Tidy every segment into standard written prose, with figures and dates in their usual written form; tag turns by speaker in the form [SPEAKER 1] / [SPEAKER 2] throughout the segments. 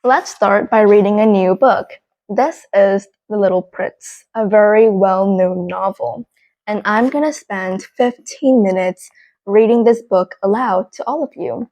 [SPEAKER 1] Let's start by reading a new book. This is The Little Prince, a very well-known novel, and I'm going to spend 15 minutes reading this book aloud to all of you.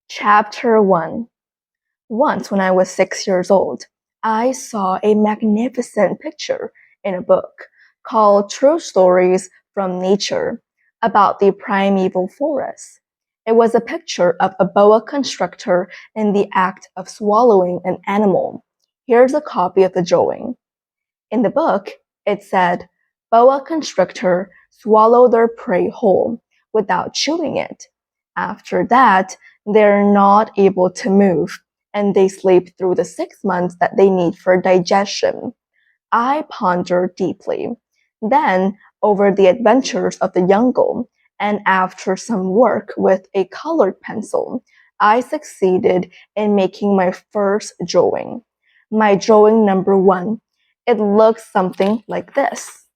[SPEAKER 1] Chapter 1. Once when I was 6 years old, I saw a magnificent picture in a book called True Stories from Nature about the primeval forest. It was a picture of a boa constrictor in the act of swallowing an animal. Here's a copy of the drawing. In the book, it said, boa constrictor swallow their prey whole without chewing it. After that, they're not able to move, and they sleep through the 6 months that they need for digestion. I pondered deeply. Then, over the adventures of the jungle, and after some work with a colored pencil, I succeeded in making my first drawing. My drawing number 1. It looks something like this.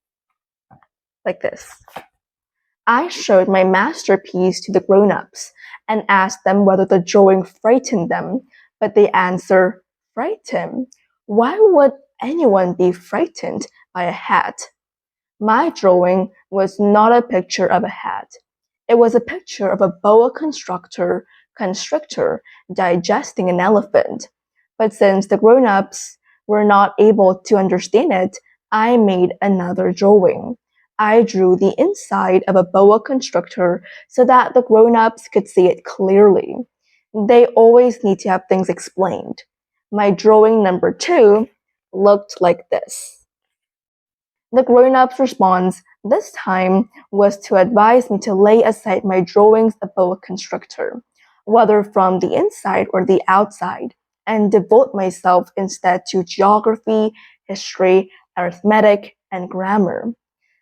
[SPEAKER 1] I showed my masterpiece to the grown-ups and asked them whether the drawing frightened them, but they answered, frightened? Why would anyone be frightened by a hat? My drawing was not a picture of a hat. It was a picture of a boa constrictor digesting an elephant. But since the grown-ups were not able to understand it, I made another drawing. I drew the inside of a boa constrictor so that the grown-ups could see it clearly. They always need to have things explained. My drawing number 2 looked like this. The grown-up's response this time was to advise me to lay aside my drawings of boa constrictor, whether from the inside or the outside, and devote myself instead to geography, history, arithmetic, and grammar.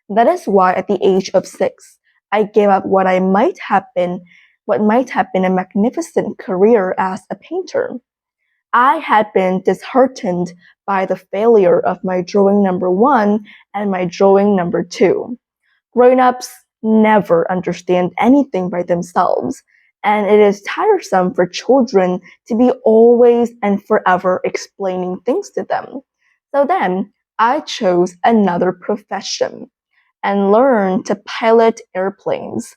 [SPEAKER 1] That is why at the age of 6, I gave up what might have been a magnificent career as a painter. I had been disheartened by the failure of my drawing number 1 and my drawing number 2. Grown-ups never understand anything by themselves, and it is tiresome for children to be always and forever explaining things to them. So then, I chose another profession and learned to pilot airplanes.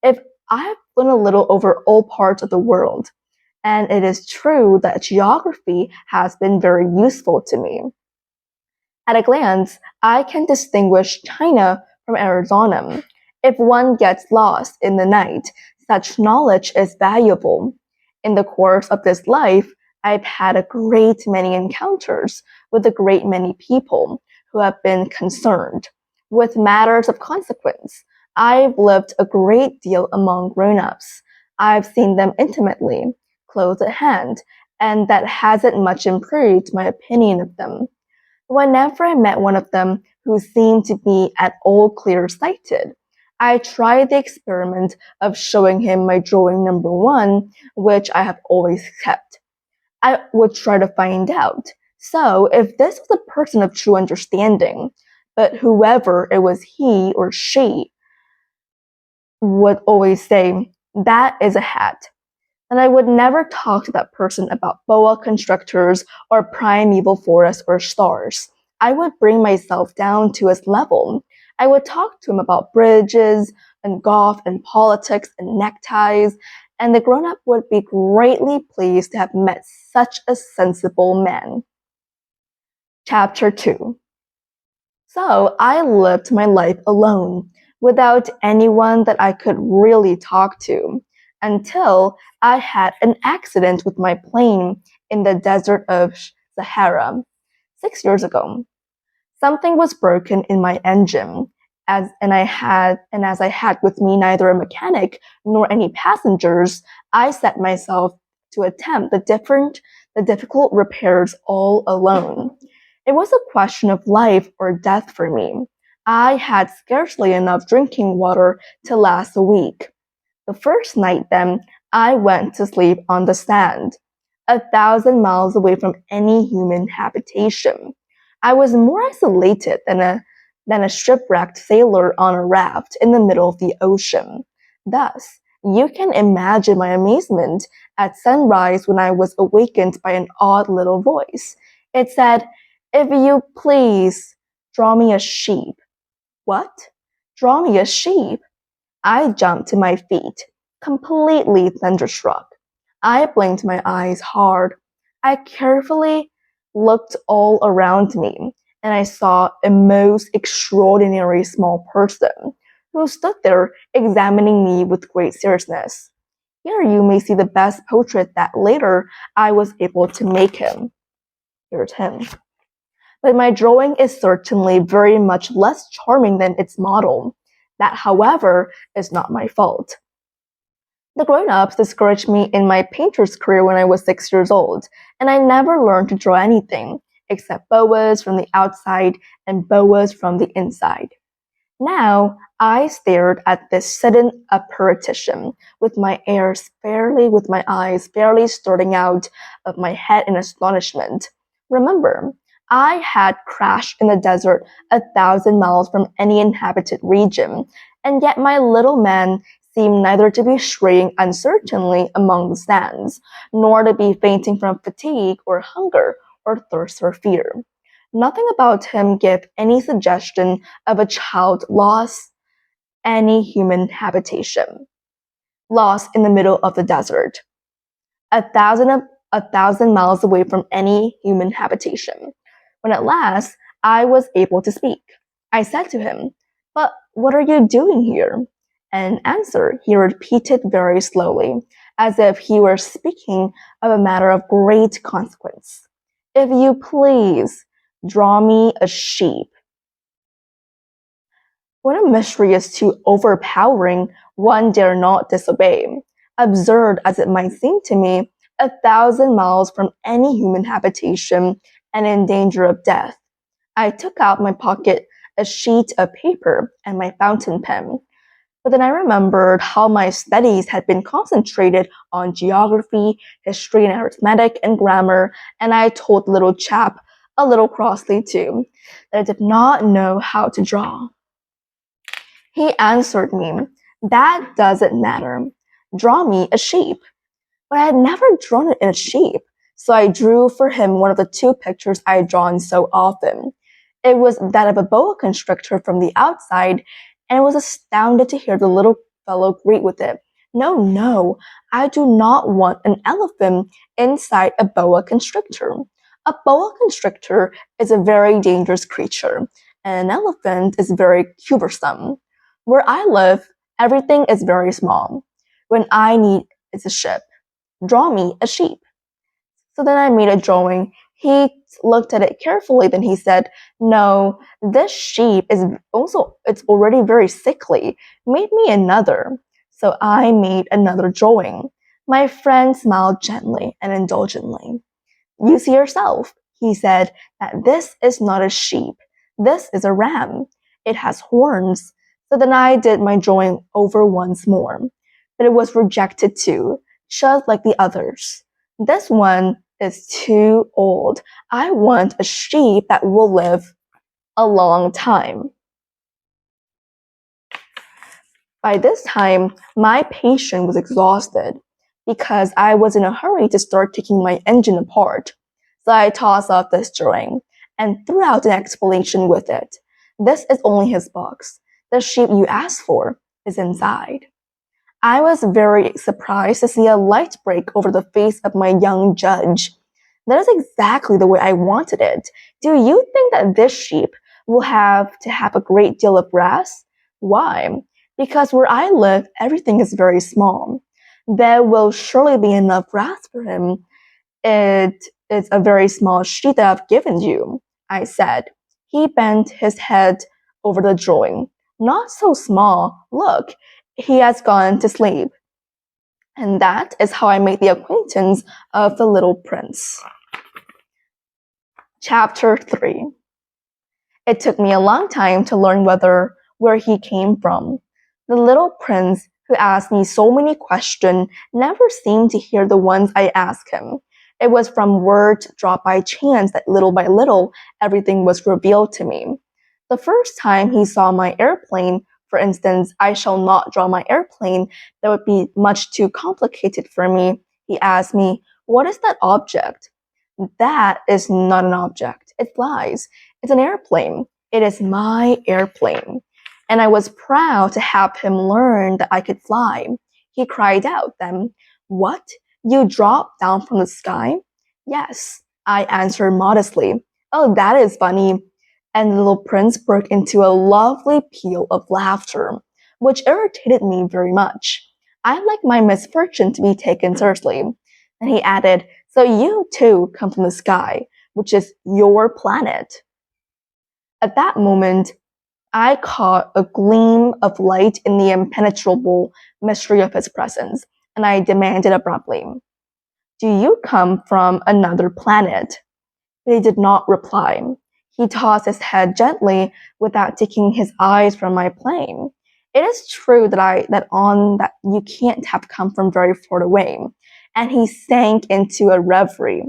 [SPEAKER 1] If I've flown a little over all parts of the world, and it is true that geography has been very useful to me. At a glance, I can distinguish China from Arizona. If one gets lost in the night, such knowledge is valuable. In the course of this life, I've had a great many encounters with a great many people who have been concerned with matters of consequence. I've lived a great deal among grown-ups. I've seen them intimately, close at hand, and that hasn't much improved my opinion of them. Whenever I met one of them who seemed to be at all clear-sighted, I tried the experiment of showing him my drawing number 1, which I have always kept. I would try to find out, so if this was a person of true understanding, but whoever it was, he or she would always say, that is a hat. And I would never talk to that person about boa constrictors or primeval forests or stars. I would bring myself down to his level. I would talk to him about bridges and golf and politics and neckties, and the grown-up would be greatly pleased to have met such a sensible man. Chapter 2. So I lived my life alone, without anyone that I could really talk to, until I had an accident with my plane in the desert of Sahara 6 years ago. Something was broken in my engine, as I had with me neither a mechanic nor any passengers, I set myself to attempt the difficult repairs all alone. It was a question of life or death for me. I had scarcely enough drinking water to last a week. The first night then, I went to sleep on the sand, 1,000 miles away from any human habitation. I was more isolated than a shipwrecked sailor on a raft in the middle of the ocean. Thus, you can imagine my amazement at sunrise when I was awakened by an odd little voice. It said, "If you please, draw me a sheep." What? Draw me a sheep? I jumped to my feet, completely thunderstruck. I blinked my eyes hard. I carefully looked all around me, and I saw a most extraordinary small person who stood there examining me with great seriousness. Here you may see the best portrait that later I was able to make him. Here's him. But my drawing is certainly very much less charming than its model. That, however, is not my fault. The grown-ups discouraged me in my painter's career when I was 6 years old, and I never learned to draw anything except boas from the outside and boas from the inside. Now I stared at this sudden apparition with my eyes barely starting out of my head in astonishment. Remember, I had crashed in the desert 1,000 miles from any inhabited region, and yet my little man seemed neither to be straying uncertainly among the sands, nor to be fainting from fatigue or hunger or thirst or fear. Nothing about him gave any suggestion of a child lost any human habitation, lost in the middle of the desert, a thousand miles away from any human habitation. When at last I was able to speak, I said to him, "But what are you doing here?" In answer, he repeated very slowly, as if he were speaking of a matter of great consequence. "If you please, draw me a sheep." When a mystery is too overpowering, one dare not disobey. Absurd as it might seem to me, 1,000 miles from any human habitation and in danger of death. I took out my pocket a sheet of paper and my fountain pen. But then I remembered how my studies had been concentrated on geography, history and arithmetic and grammar, and I told little chap, a little crossly too, that I did not know how to draw. He answered me, "That doesn't matter. Draw me a sheep." But I had never drawn it in a sheep, so I drew for him one of the two pictures I had drawn so often. It was that of a boa constrictor from the outside, and I was astounded to hear the little fellow greet with it, "No, no, I do not want an elephant inside a boa constrictor. A boa constrictor is a very dangerous creature, and an elephant is very cumbersome. Where I live, everything is very small. When I need is a ship. Draw me a sheep." So then I made a drawing. He looked at it carefully, then he said, "No, this sheep it's already very sickly. Make me another." So I made another drawing. My friend smiled gently and indulgently. "You see yourself," he said, "that this is not a sheep. This is a ram. It has horns." So then I did my drawing over once more. But it was rejected too, just like the others. "This one is too old. I want a sheep that will live a long time." By this time, my patience was exhausted because I was in a hurry to start taking my engine apart. So I tossed off this drawing and threw out an explanation with it. "This is only his box. The sheep you asked for is inside." I was very surprised to see a light break over the face of my young judge. "That is exactly the way I wanted it. Do you think that this sheep will have to have a great deal of grass?" "Why?" "Because where I live, everything is very small. There will surely be enough grass for him. It is a very small sheet that I've given you," I said. He bent his head over the drawing. "Not so small. Look, he has gone to sleep." And that is how I made the acquaintance of the little prince. Chapter 3. It took me a long time to learn where he came from. The little prince, who asked me so many questions, never seemed to hear the ones I asked him. It was from words dropped by chance that little by little everything was revealed to me. The first time he saw my airplane, for instance, "I shall not draw my airplane, that would be much too complicated for me," He asked me, "What is that object?" "That is not an object. It flies. It's an airplane. It is my airplane." And I was proud to have him learn that I could fly. He cried out then, "What? You dropped down from the sky?" "Yes," I answered modestly. "Oh, that is funny." And the little prince broke into a lovely peal of laughter, which irritated me very much. I like my misfortune to be taken seriously. And he added, "So you too come from the sky, which is your planet." At that moment, I caught a gleam of light in the impenetrable mystery of his presence, and I demanded abruptly, "Do you come from another planet?" But he did not reply. He tossed his head gently without taking his eyes from my plane. It is true that you can't have come from very far away, and he sank into a reverie,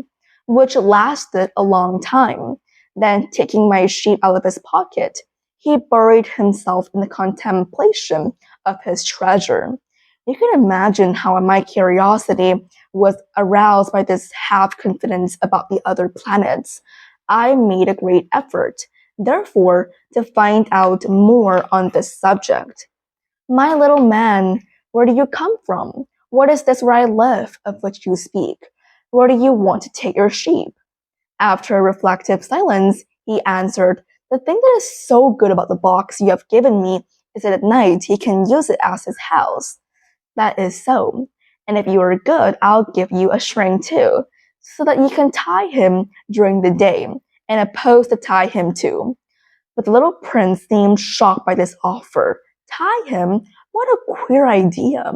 [SPEAKER 1] which lasted a long time. Then, taking my sheet out of his pocket, he buried himself in the contemplation of his treasure. You can imagine how my curiosity was aroused by this half confidence about the other planets. I made a great effort, therefore, to find out more on this subject. "My little man, where do you come from? What is this where I live, of which you speak? Where do you want to take your sheep?" After a reflective silence, he answered, "The thing that is so good about the box you have given me is that at night he can use it as his house." "That is so. And if you are good, I'll give you a string too, so that you can tie him during the day, and a post to tie him to." But the little prince seemed shocked by this offer. "Tie him? What a queer idea."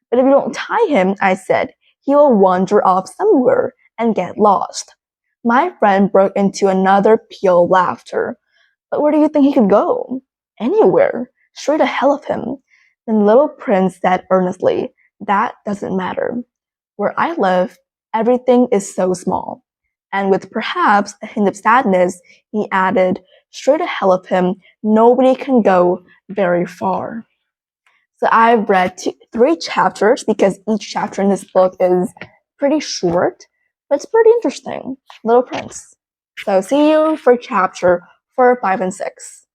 [SPEAKER 1] "But if you don't tie him," I said, "he will wander off somewhere and get lost." My friend broke into another peal of laughter. "But where do you think he could go?" "Anywhere. Straight ahead of him." Then little prince said earnestly, "That doesn't matter. Where I live, everything is so small." And with perhaps a hint of sadness, he added, "Straight ahead of him, nobody can go very far." So I've read three chapters because each chapter in this book is pretty short, but it's pretty interesting. Little Prince. So see you for chapter 4, 5, and 6.